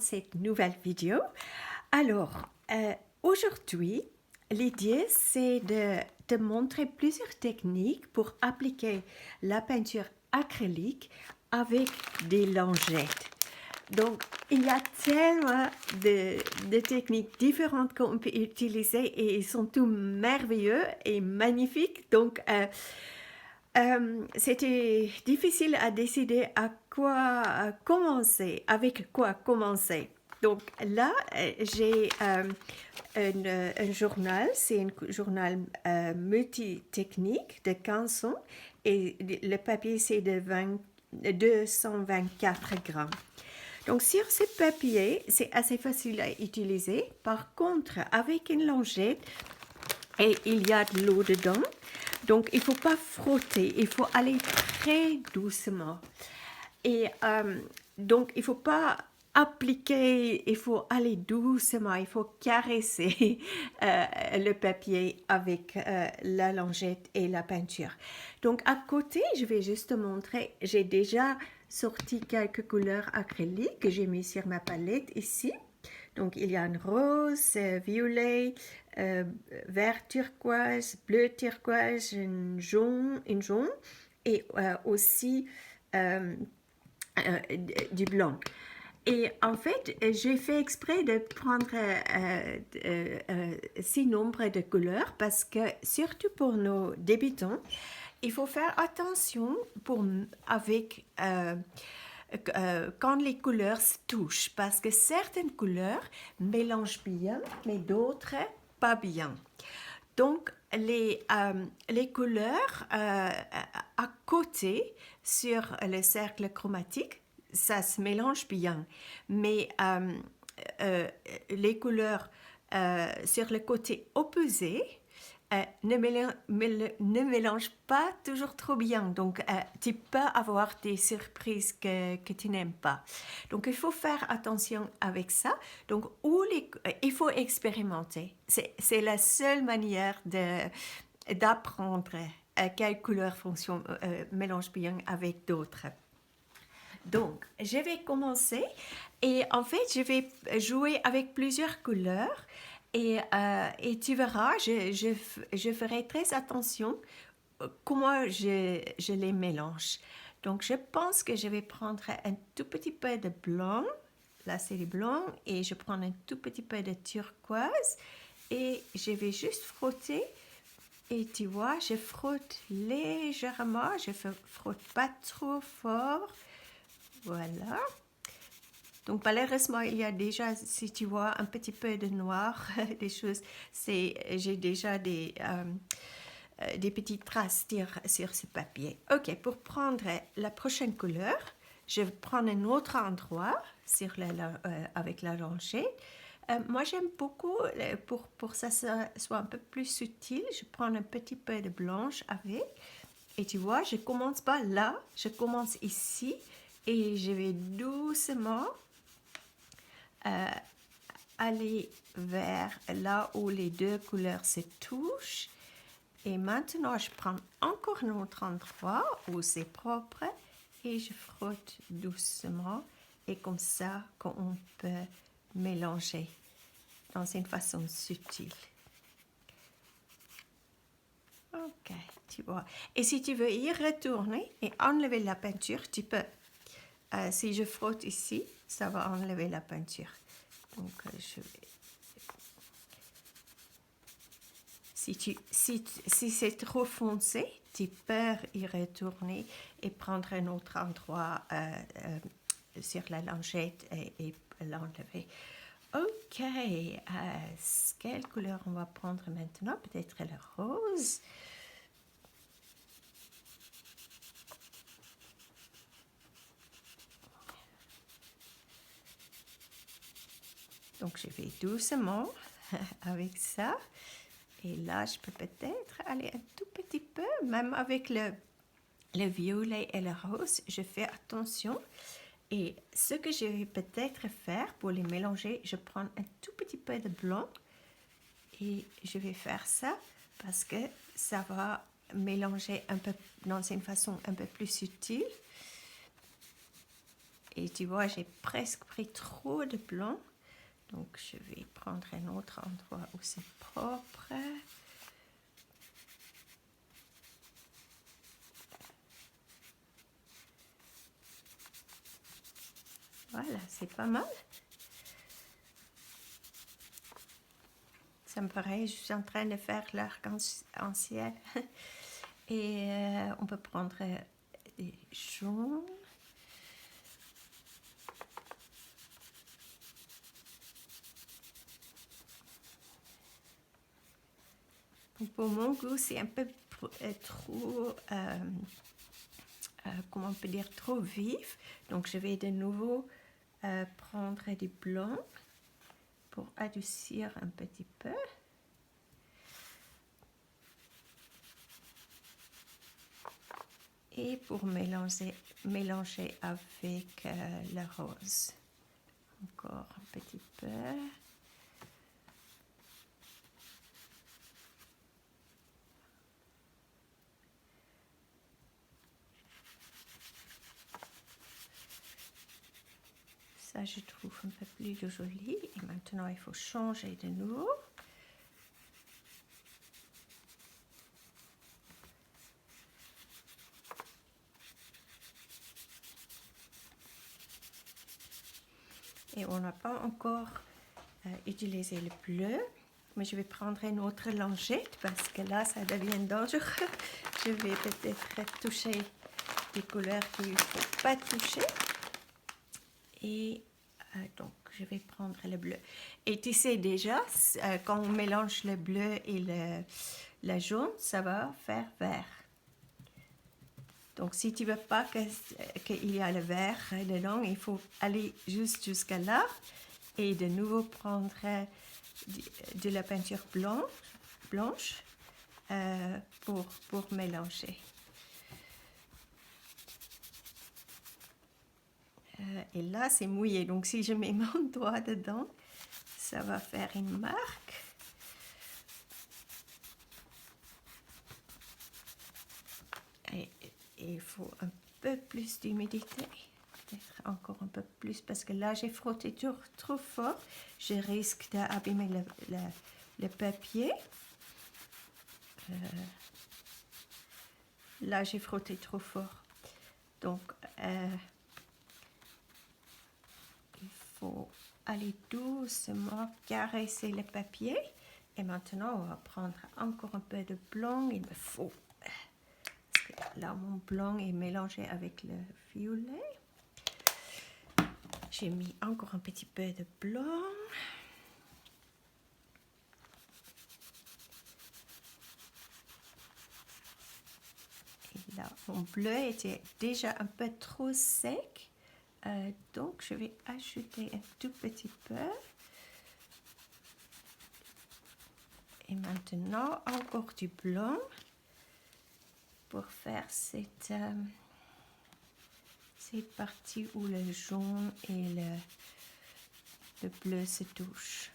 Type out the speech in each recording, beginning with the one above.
cette nouvelle vidéo. Alors, aujourd'hui, l'idée c'est de montrer plusieurs techniques pour appliquer la peinture acrylique avec des langettes. Donc, il y a tellement de techniques différentes qu'on peut utiliser et ils sont tous merveilleux et magnifiques. Donc, c'était difficile à décider à quoi commencer, avec quoi commencer. Donc là, j'ai un journal, c'est un journal multi-technique de 15 ans et le papier c'est de 224 grammes. Donc sur ce papier, c'est assez facile à utiliser. Par contre, avec une lingette, et il y a de l'eau dedans, donc il ne faut pas frotter, il faut aller très doucement. Et donc il ne faut pas appliquer, il faut aller doucement, il faut caresser le papier avec la lingette et la peinture. Donc à côté, je vais juste te montrer, j'ai déjà sorti quelques couleurs acryliques que j'ai mis sur ma palette ici. Donc il y a un rose, violet, vert turquoise, bleu turquoise, une jaune et aussi du blanc. Et en fait, j'ai fait exprès de prendre ces nombres de couleurs parce que, surtout pour nos débutants, il faut faire attention avec quand les couleurs se touchent parce que certaines couleurs mélangent bien, mais d'autres pas bien. Donc, les couleurs à côté sur le cercle chromatique, ça se mélange bien. Mais les couleurs sur le côté opposé ne mélangent pas toujours trop bien. Donc, tu peux avoir des surprises que tu n'aimes pas. Donc, il faut faire attention avec ça. Donc, il faut expérimenter. C'est la seule manière d'apprendre quelle couleur mélange bien avec d'autres. Donc, je vais commencer et en fait, je vais jouer avec plusieurs couleurs et tu verras, je ferai très attention comment je les mélange. Donc, je pense que je vais prendre un tout petit peu de blanc. Là, c'est le blanc et je prends un tout petit peu de turquoise et je vais juste frotter. Et tu vois, je frotte légèrement, je ne frotte pas trop fort. Voilà. Donc malheureusement, il y a déjà, si tu vois, un petit peu de noir, des choses. J'ai déjà des petites traces sur ce papier. Ok, pour prendre la prochaine couleur, je vais prendre un autre endroit avec la lingette. Moi, j'aime beaucoup, pour ça soit un peu plus subtil, je prends un petit peu de blanche avec. Et tu vois, je commence pas là, je commence ici. Et je vais doucement aller vers là où les deux couleurs se touchent. Et maintenant, je prends encore un autre endroit où c'est propre et je frotte doucement. Et comme ça, on peut mélanger dans une façon subtile. Ok, tu vois. Et si tu veux y retourner et enlever la peinture, tu peux. Si je frotte ici, ça va enlever la peinture. Donc, je vais... Si c'est trop foncé, tu peux y retourner et prendre un autre endroit sur la lingette et l'enlever. Ok, quelle couleur on va prendre maintenant? Peut-être le rose. Donc, je vais doucement avec ça. Et là, je peux peut-être aller un tout petit peu, même avec le violet et le rose, je fais attention. Et ce que je vais peut-être faire pour les mélanger, je prends un tout petit peu de blanc et je vais faire ça parce que ça va mélanger un peu dans une façon un peu plus subtile. Et tu vois, j'ai presque pris trop de blanc. Donc, je vais prendre un autre endroit où c'est propre. Voilà, c'est pas mal. Ça me paraît, je suis en train de faire l'arc-en-ciel. Et on peut prendre des jaunes. Pour mon goût, c'est un peu trop, comment on peut dire, trop vif. Donc, je vais de nouveau prendre du blanc pour adoucir un petit peu. Et pour mélanger avec le rose. Encore un petit peu. Ça, je trouve un peu plus joli. Et maintenant, il faut changer de nouveau. Et on n'a pas encore utilisé le bleu. Mais je vais prendre une autre lingette parce que là, ça devient dangereux. Je vais peut-être toucher des couleurs qu'il ne faut pas toucher. Et donc, je vais prendre le bleu. Et tu sais déjà, quand on mélange le bleu et le jaune, ça va faire vert. Donc, si tu ne veux pas qu'il y ait le vert dedans, il faut aller juste jusqu'à là et de nouveau prendre de la peinture blanche pour mélanger. Et là, c'est mouillé. Donc, si je mets mon doigt dedans, ça va faire une marque. Et il faut un peu plus d'humidité. Peut-être encore un peu plus parce que là, j'ai frotté trop fort. Je risque d'abîmer le papier. Là, j'ai frotté trop fort. Donc, il faut aller doucement caresser le papier. Et maintenant, on va prendre encore un peu de blanc. Il me faut... Parce que là, mon blanc est mélangé avec le violet. J'ai mis encore un petit peu de blanc. Et là, mon bleu était déjà un peu trop sec. Donc, je vais ajouter un tout petit peu. Et maintenant, encore du blanc pour faire cette partie où le jaune et le bleu se touchent.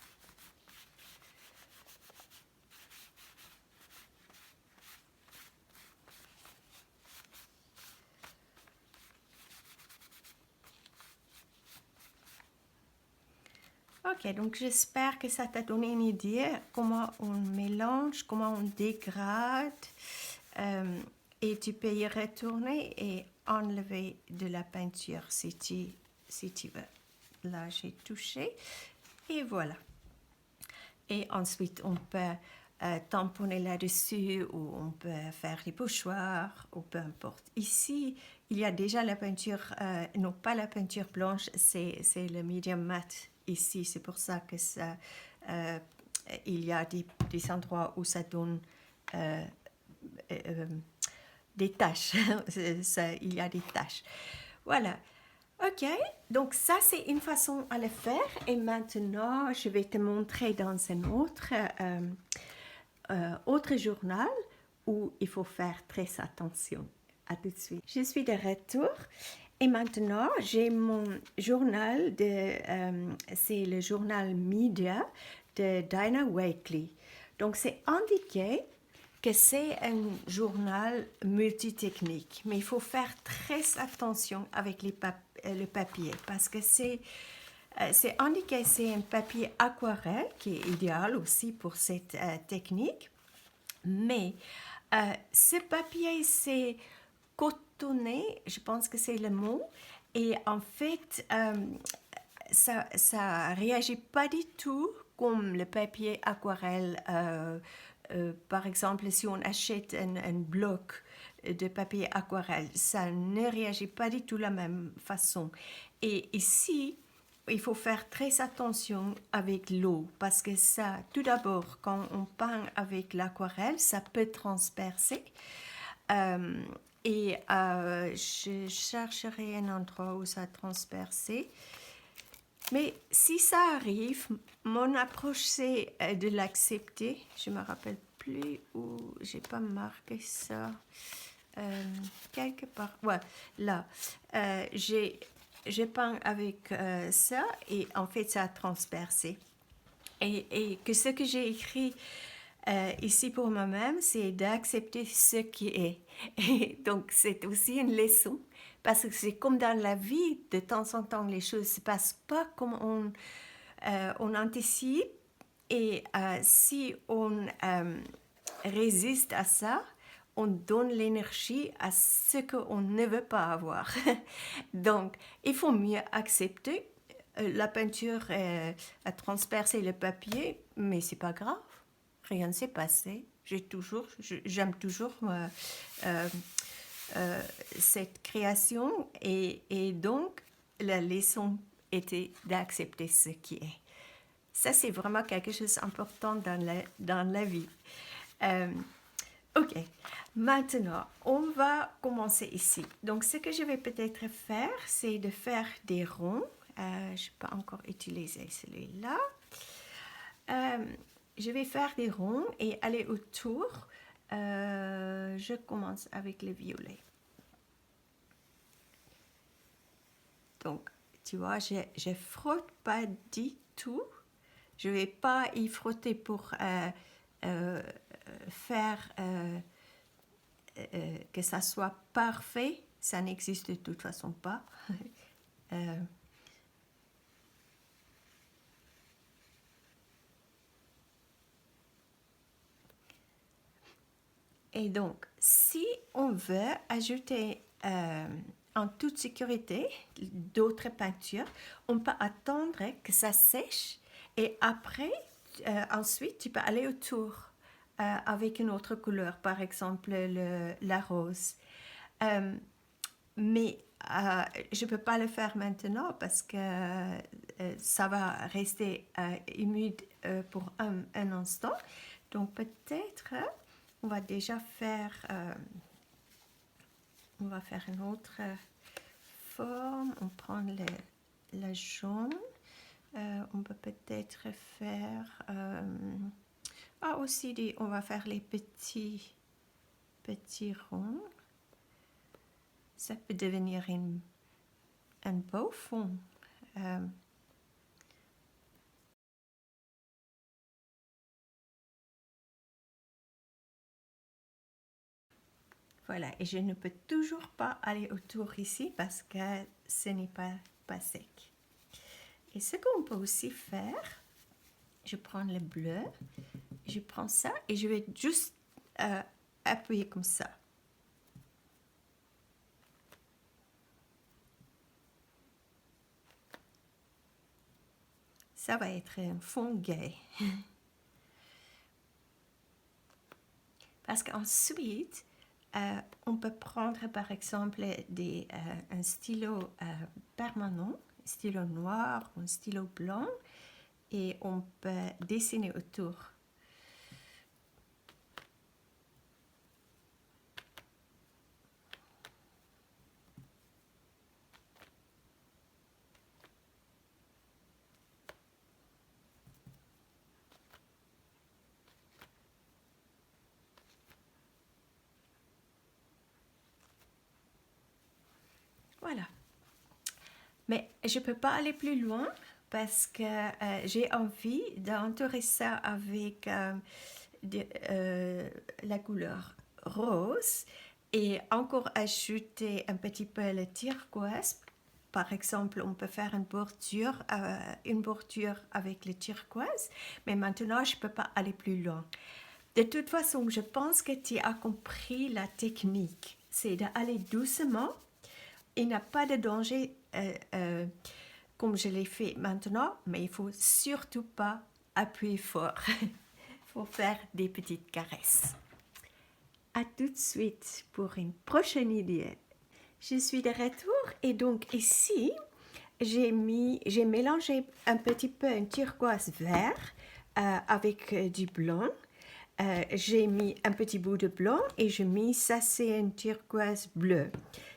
Ok, donc j'espère que ça t'a donné une idée comment on mélange, comment on dégrade. Et tu peux y retourner et enlever de la peinture si tu veux. Là, j'ai touché et voilà. Et ensuite, on peut tamponner là-dessus ou on peut faire des pochoirs ou peu importe. Ici, il y a déjà la peinture, non pas la peinture blanche, c'est le medium matte ici. C'est pour ça que ça, il y a des endroits où ça donne des taches. Il y a des taches. Voilà. Ok, donc ça c'est une façon à le faire et maintenant je vais te montrer dans un autre journal où il faut faire très attention. À tout de suite. Je suis de retour et maintenant j'ai mon journal, c'est le journal Media de Dinah Wakely. Donc c'est indiqué que c'est un journal multitechnique, mais il faut faire très attention avec le papier parce que c'est indiqué, c'est un papier aquarelle qui est idéal aussi pour cette technique. Mais ce papier, c'est cotonné, je pense que c'est le mot. Et en fait, ça ne réagit pas du tout comme le papier aquarelle. Par exemple, si on achète un bloc de papier aquarelle, ça ne réagit pas du tout de la même façon. Et ici, il faut faire très attention avec l'eau parce que ça, tout d'abord, quand on peint avec l'aquarelle, ça peut transpercer. Euh, je chercherai un endroit où ça transpercer. Mais si ça arrive, mon approche c'est de l'accepter. Je me rappelle plus où j'ai pas marqué ça. Quelque part. Ouais, là. J'ai peint avec ça et en fait ça a transpercé. Et que ce que j'ai écrit ici pour moi-même, c'est d'accepter ce qui est. Et donc, c'est aussi une leçon, parce que c'est comme dans la vie, de temps en temps, les choses ne se passent pas comme on anticipe. Et si on résiste à ça, on donne l'énergie à ce qu'on ne veut pas avoir. Donc, il faut mieux accepter. La peinture a transpercé le papier, mais c'est pas grave. Rien ne s'est passé. J'aime toujours euh, cette création et donc la leçon était d'accepter ce qui est. Ça, c'est vraiment quelque chose d'important dans la vie. Euh, ok, maintenant, on va commencer ici. Donc, ce que je vais peut-être faire, c'est de faire des ronds. Je n'ai pas encore utilisé celui-là. Je vais faire des ronds et aller autour. Je commence avec le violet. Donc, tu vois, je ne frotte pas du tout. Je ne vais pas y frotter pour faire que ça soit parfait. Ça n'existe de toute façon pas. Et donc, si on veut ajouter en toute sécurité d'autres peintures, on peut attendre que ça sèche et après, ensuite, tu peux aller autour avec une autre couleur, par exemple la rose. Mais je ne peux pas le faire maintenant parce que ça va rester humide pour un instant. Donc peut-être on va déjà faire, on va faire une autre forme. On prend la jaune. On peut peut-être faire aussi on va faire les petits ronds. Ça peut devenir un beau fond. Voilà, et je ne peux toujours pas aller autour ici parce que ce n'est pas sec. Et ce qu'on peut aussi faire, je prends le bleu, je prends ça et je vais juste appuyer comme ça. Ça va être un fond gai. Parce qu'ensuite, on peut prendre par exemple un stylo permanent, un stylo noir ou un stylo blanc, et on peut dessiner autour. Voilà. Mais je ne peux pas aller plus loin parce que j'ai envie d'entourer ça avec la couleur rose et encore ajouter un petit peu le turquoise par exemple, on peut faire une bordure avec le turquoise, mais maintenant, je ne peux pas aller plus loin. De toute façon, je pense que tu as compris la technique. C'est d'aller doucement. Il n'y a pas de danger comme je l'ai fait maintenant, mais il ne faut surtout pas appuyer fort. Il faut faire des petites caresses. À tout de suite pour une prochaine idée. Je suis de retour et donc ici, j'ai mélangé un petit peu un turquoise vert avec du blanc. J'ai mis un petit bout de blanc et j'ai mis ça, c'est un turquoise bleu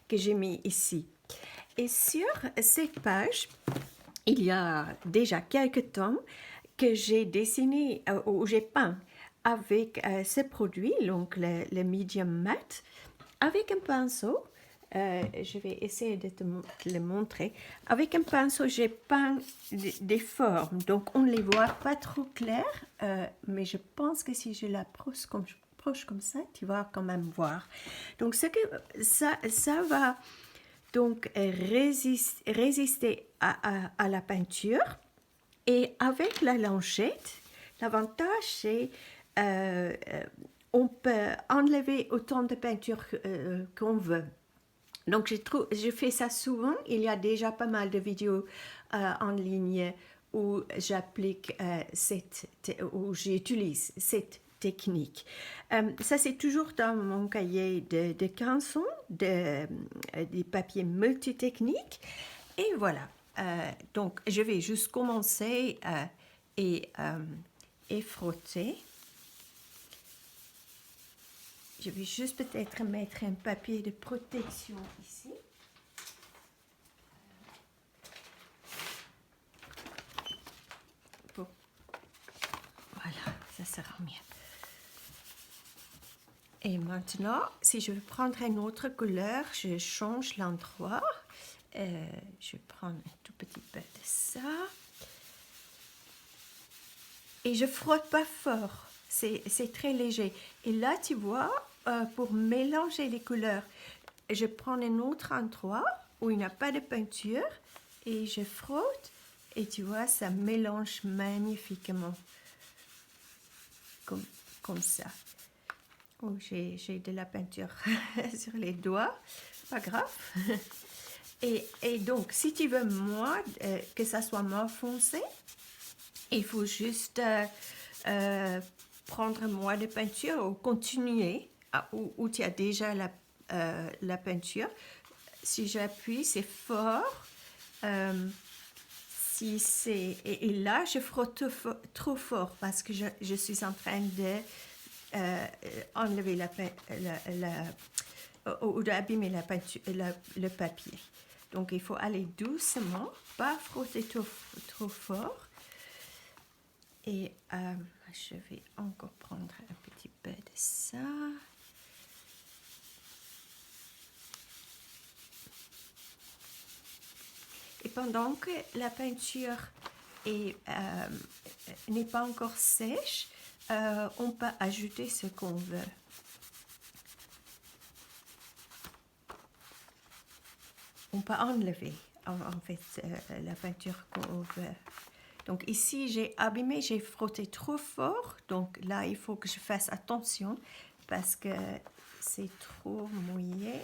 que j'ai mis ici. Et sur cette page, il y a déjà quelques temps que j'ai dessiné ou j'ai peint avec ce produit, donc le medium matte, avec un pinceau. Je vais essayer de te le montrer. Avec un pinceau, j'ai peint des formes, donc on ne les voit pas trop claires, mais je pense que si je l'approche comme ça, tu vas quand même voir. Donc ça va donc résister à la peinture. Et avec la lingette, l'avantage c'est on peut enlever autant de peinture qu'on veut. Donc je fais ça souvent. Il y a déjà pas mal de vidéos en ligne où j'applique où j'utilise cette technique. Ça c'est toujours dans mon cahier de canson, des papiers multitechniques. Et voilà. Donc je vais juste commencer et frotter. Je vais juste peut-être mettre un papier de protection ici. Bon. Voilà, ça sera mieux. Et maintenant, si je veux prendre une autre couleur, je change l'endroit. Je vais prendre un tout petit peu de ça. Et je frotte pas fort. C'est très léger. Et là, tu vois, pour mélanger les couleurs, je prends un autre endroit où il n'y a pas de peinture et je frotte et tu vois, ça mélange magnifiquement. Comme ça. Oh, j'ai de la peinture sur les doigts. Pas grave. Et donc, si tu veux que ça soit moins foncé, il faut juste prendre moins de peinture ou continuer où tu as déjà la peinture. Si j'appuie, c'est fort. Et là, je frotte trop fort parce que je suis en train de enlever ou d'abîmer la peinture, le papier. Donc, il faut aller doucement, pas frotter trop fort. Et je vais encore prendre un petit peu de ça. Et pendant que la peinture n'est pas encore sèche, on peut ajouter ce qu'on veut. On peut enlever en fait la peinture qu'on veut. Donc ici, j'ai abîmé, j'ai frotté trop fort. Donc là, il faut que je fasse attention parce que c'est trop mouillé.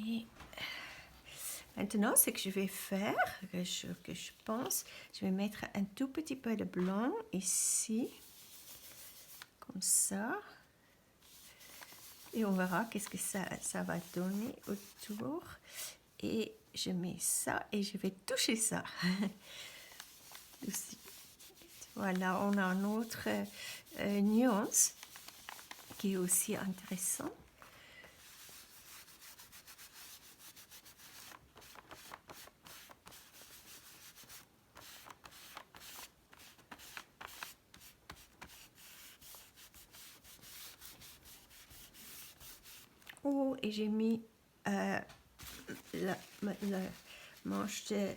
Et maintenant, ce que je vais faire, que je pense, je vais mettre un tout petit peu de blanc ici, comme ça. Et on verra qu'est-ce que ça va donner autour. Et je mets ça et je vais toucher ça. Voilà, on a une autre nuance qui est aussi intéressant. Oh, et j'ai mis la manche de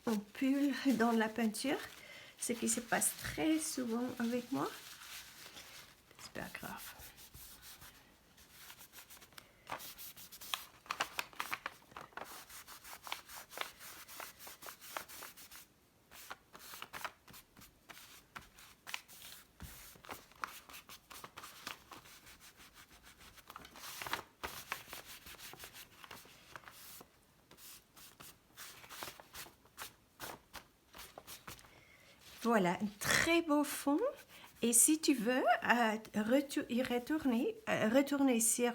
mon pull dans la peinture, ce qui se passe très souvent avec moi. C'est pas grave. Voilà, un très beau fond. Et si tu veux retourner sur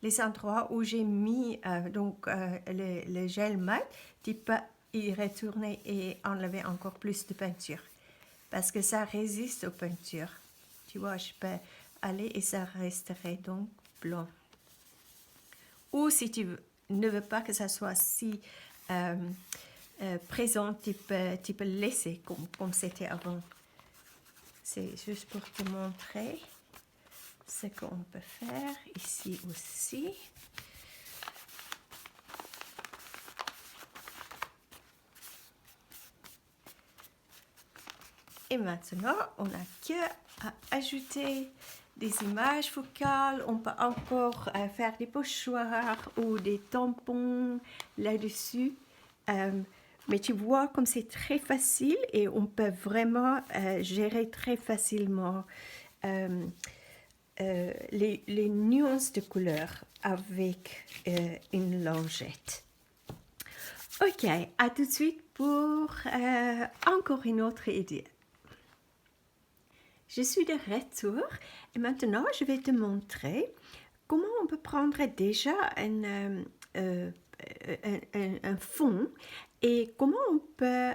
les endroits où j'ai mis le gel mat, tu peux y retourner et enlever encore plus de peinture. Parce que ça résiste aux peintures. Tu vois, je peux aller et ça resterait donc blanc. Ou si ne veux pas que ça soit si présent, tu peux laisser comme c'était avant. C'est juste pour te montrer ce qu'on peut faire ici aussi. Et maintenant, on n'a qu'à ajouter des images focales. On peut encore faire des pochoirs ou des tampons là-dessus. Mais tu vois comme c'est très facile et on peut vraiment gérer très facilement les nuances de couleurs avec une lingette. Ok, à tout de suite pour encore une autre idée. Je suis de retour et maintenant je vais te montrer comment on peut prendre déjà un fond et comment on peut,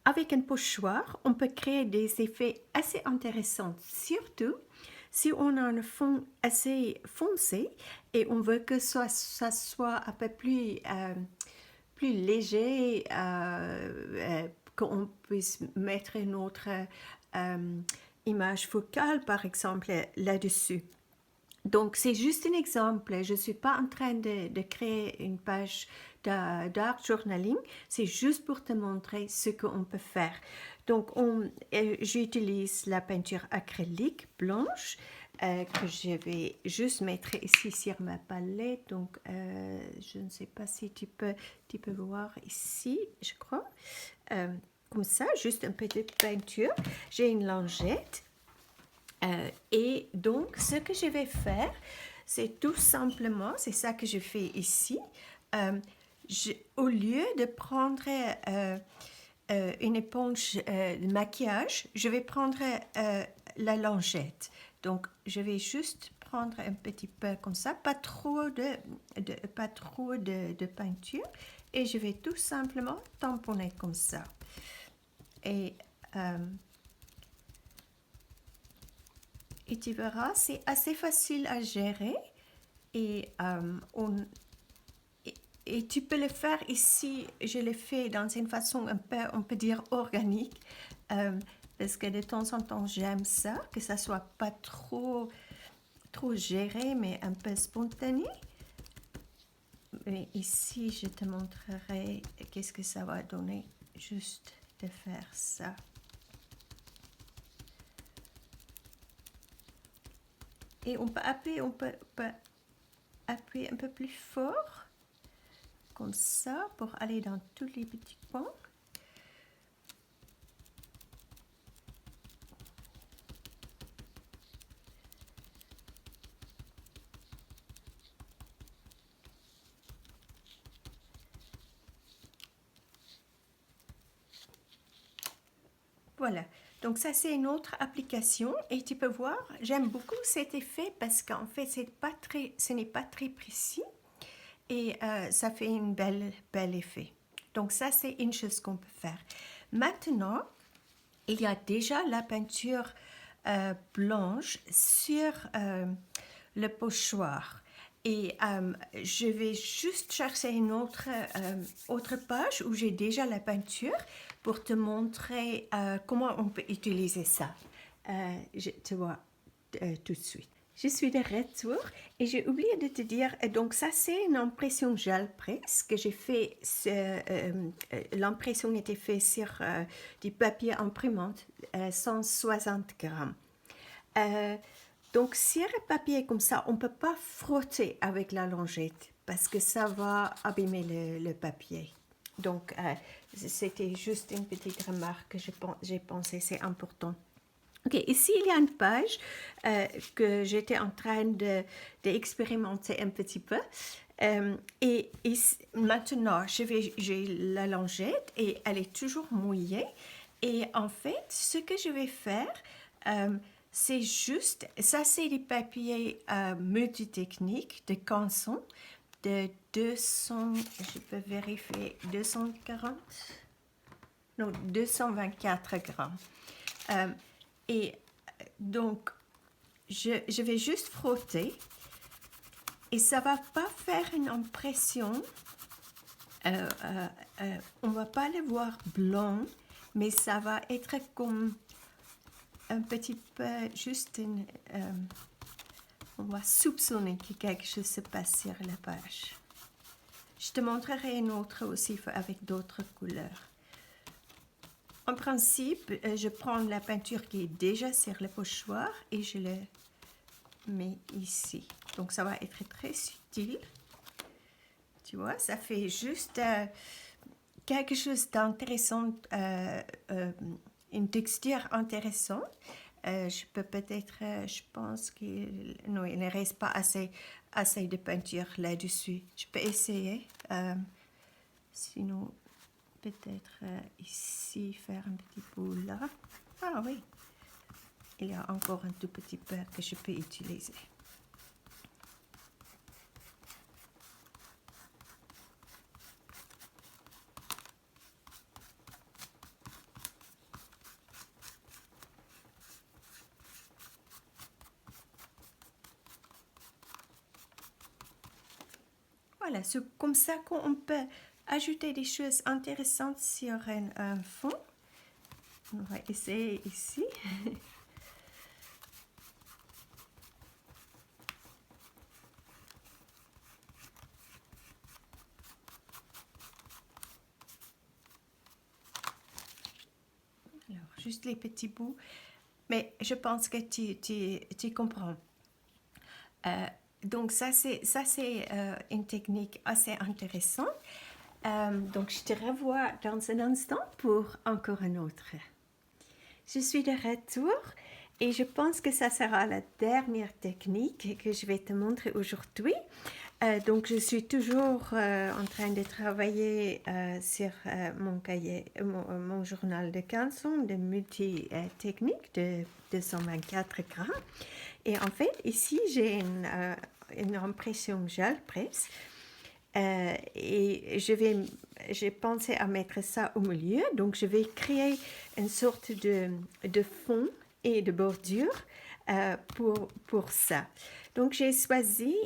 avec un pochoir, on peut créer des effets assez intéressants, surtout si on a un fond assez foncé et on veut que ça soit un peu plus léger, qu'on puisse mettre une autre image focale, par exemple, là-dessus. Donc, c'est juste un exemple. Je ne suis pas en train de créer une page d'art journaling. C'est juste pour te montrer ce qu'on peut faire. Donc, j'utilise la peinture acrylique blanche que je vais juste mettre ici sur ma palette. Donc, je ne sais pas si tu peux voir ici, je crois. Comme ça, juste un peu de peinture. J'ai une lingette. Et donc, ce que je vais faire, c'est tout simplement, c'est ça que je fais ici. Au lieu de prendre une éponge de maquillage, je vais prendre la lingette. Donc, je vais juste prendre un petit peu comme ça, pas trop de peinture. Et je vais tout simplement tamponner comme ça. Et tu verras, c'est assez facile à gérer et, et tu peux le faire ici. Je le fais dans une façon un peu, on peut dire, organique parce que de temps en temps, j'aime ça, que ça soit pas trop géré, mais un peu spontané. Mais ici, je te montrerai qu'est-ce que ça va donner juste de faire ça. Et on peut appuyer un peu plus fort, comme ça, pour aller dans tous les petits coins. Voilà, donc ça c'est une autre application et tu peux voir, j'aime beaucoup cet effet parce qu'en fait ce n'est pas très précis et ça fait un bel effet. Donc ça c'est une chose qu'on peut faire. Maintenant, il y a déjà la peinture blanche sur le pochoir. Et je vais juste chercher une autre page où j'ai déjà la peinture pour te montrer comment on peut utiliser ça. Je te vois tout de suite. Je suis de retour et j'ai oublié de te dire, donc ça c'est une impression gel presse que j'ai fait, l'impression était faite sur du papier imprimante, 160 grammes. Donc sur un papier comme ça, on ne peut pas frotter avec la lingette parce que ça va abîmer le papier. Donc c'était juste une petite remarque que j'ai pensé, c'est important. Ok, ici il y a une page que j'étais en train d'expérimenter un petit peu. Et maintenant, j'ai la lingette et elle est toujours mouillée. Et en fait, ce que je vais faire, c'est juste, ça c'est des papiers multitechniques de Canson de 200, je peux vérifier, 240, non, 224 grammes. Et donc, je vais juste frotter et ça va pas faire une impression. On va pas le voir blanc, mais ça va être comme un petit peu, juste on va soupçonner que quelque chose se passe sur la page. Je te montrerai une autre aussi avec d'autres couleurs. En principe, je prends la peinture qui est déjà sur le pochoir et je le mets ici. Donc ça va être très subtil. Tu vois, ça fait juste quelque chose d'intéressant, une texture intéressante. Je peux peut-être, je pense qu'il non, il ne reste pas assez de peinture là-dessus. Je peux essayer. Sinon, peut-être ici, faire un petit bout là. Ah oui, il y a encore un tout petit peu que je peux utiliser. Voilà, c'est comme ça qu'on peut ajouter des choses intéressantes sur un fond. On va essayer ici. Alors, juste les petits bouts. Mais je pense que tu comprends. Donc ça c'est une technique assez intéressante. Donc je te revois dans un instant pour encore un autre. Je suis de retour et je pense que ça sera la dernière technique que je vais te montrer aujourd'hui. Donc je suis toujours en train de travailler sur mon cahier, mon journal de canson de multi-technique de 224 grammes. Et en fait, ici, j'ai une impression gel presse. Et j'ai pensé à mettre ça au milieu. Donc, je vais créer une sorte de fond et de bordure pour ça. Donc, j'ai choisi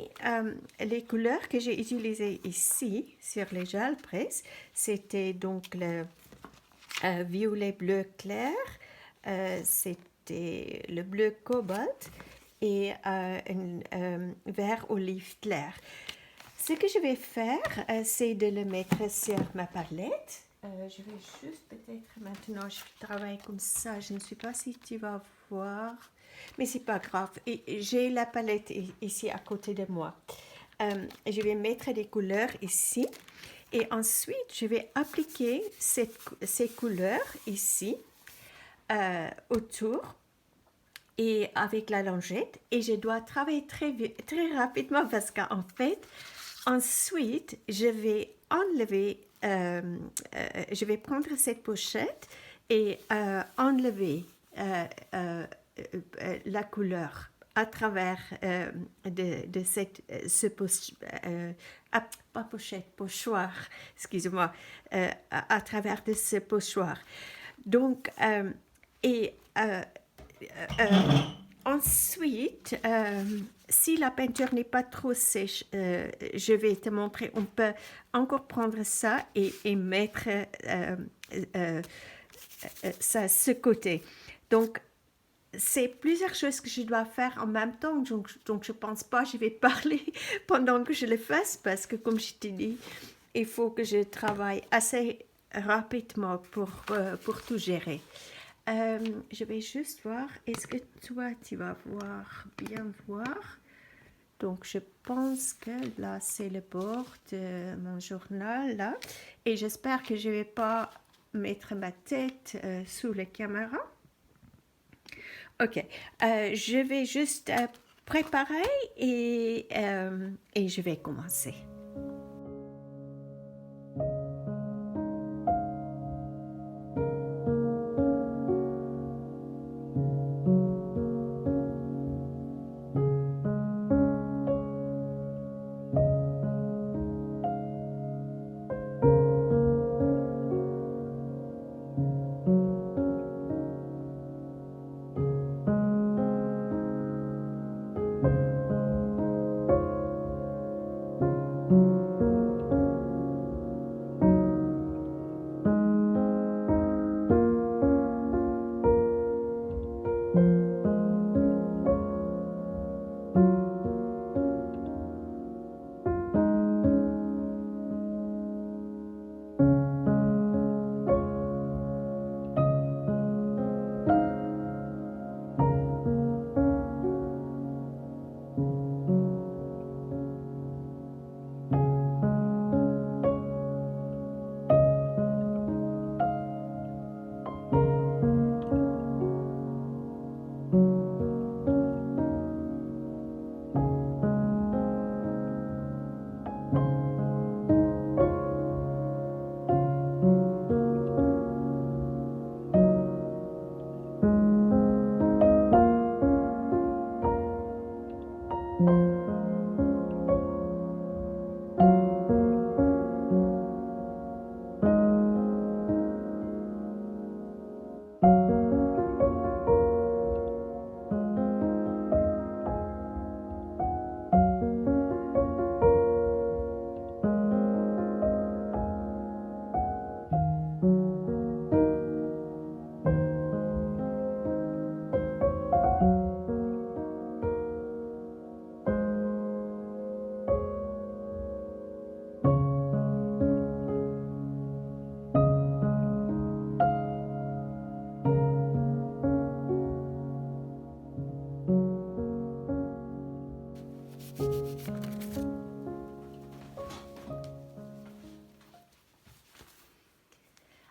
les couleurs que j'ai utilisées ici sur les gel presse. C'était donc le violet bleu clair, c'était le bleu cobalt et un vert olive clair. Ce que je vais faire, c'est de le mettre sur ma palette. Je vais juste peut-être maintenant, je travaille comme ça. Je ne sais pas si tu vas voir, mais c'est pas grave. Et j'ai la palette ici à côté de moi. Je vais mettre des couleurs ici. Et ensuite, je vais appliquer ces couleurs ici autour et avec la lingette. Et je dois travailler très rapidement parce qu'en fait, ensuite, je vais enlever, je vais prendre cette pochette et enlever la couleur à travers de pas pochette, pochoir, excusez-moi, à travers de ce pochoir. Donc, et ensuite, si la peinture n'est pas trop sèche, je vais te montrer, on peut encore prendre ça et mettre ça à ce côté. Donc, c'est plusieurs choses que je dois faire en même temps, donc je ne pense pas que je vais parler pendant que je le fasse, parce que comme je t'ai dit, il faut que je travaille assez rapidement pour tout gérer. Je vais juste voir, est-ce que toi tu vas bien voir? Donc je pense que là c'est le bord de mon journal là, et j'espère que je ne vais pas mettre ma tête sous la caméra. Ok, je vais juste préparer et je vais commencer.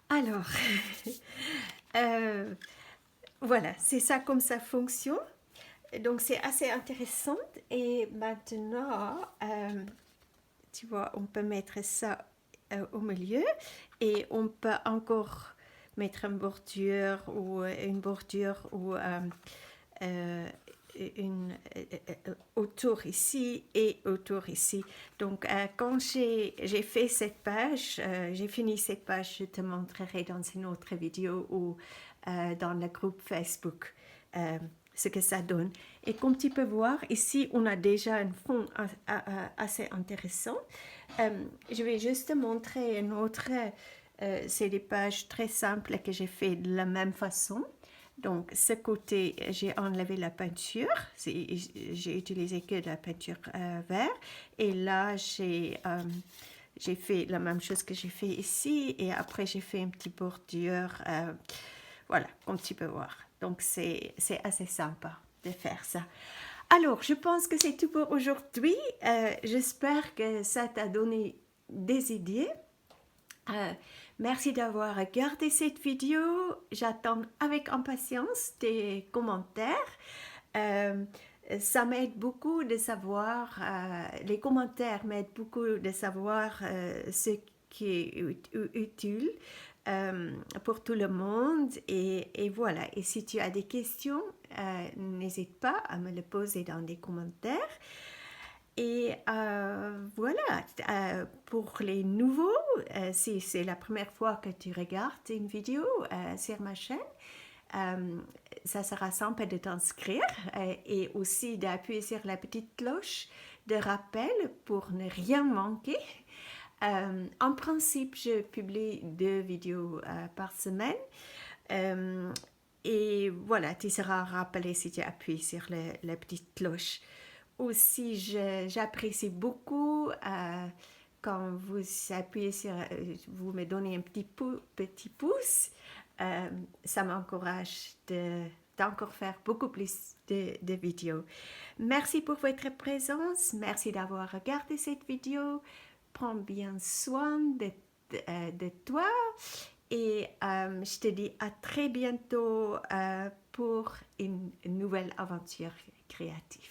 Alors, euh, voilà, c'est ça comme ça fonctionne. Donc c'est assez intéressant. Et maintenant, tu vois, on peut mettre ça au milieu et on peut encore mettre une bordure ou euh, autour ici et autour ici. Donc, quand j'ai fait cette page, j'ai fini cette page, je te montrerai dans une autre vidéo ou dans le groupe Facebook ce que ça donne. Et comme tu peux voir, ici, on a déjà un fond assez intéressant. Je vais juste te montrer une autre. C'est des pages très simples que j'ai fait de la même façon. Donc, ce côté, j'ai enlevé la peinture. J'ai utilisé que de la peinture vert. Et là, j'ai fait la même chose que j'ai fait ici. Et après, j'ai fait une petite bordure. Voilà, comme tu peux voir. Donc, c'est assez sympa de faire ça. Alors, je pense que c'est tout pour aujourd'hui. J'espère que ça t'a donné des idées. Merci d'avoir regardé cette vidéo. J'attends avec impatience tes commentaires. Euh, Ça m'aide beaucoup de savoir, les commentaires m'aident beaucoup de savoir ce qui est utile pour tout le monde. Et voilà, et si tu as des questions, n'hésite pas à me les poser dans les commentaires. Et voilà, pour les nouveaux, si c'est la première fois que tu regardes une vidéo sur ma chaîne, ça sera simple de t'inscrire et aussi d'appuyer sur la petite cloche de rappel pour ne rien manquer. En principe, je publie 2 vidéos par semaine. Et voilà, tu seras rappelé si tu appuies sur la petite cloche. Aussi, j'apprécie beaucoup quand vous appuyez sur, vous me donnez un petit pouce. Ça m'encourage d'encore faire beaucoup plus de vidéos. Merci pour votre présence. Merci d'avoir regardé cette vidéo. Prends bien soin de toi. Et je te dis à très bientôt pour une nouvelle aventure créative.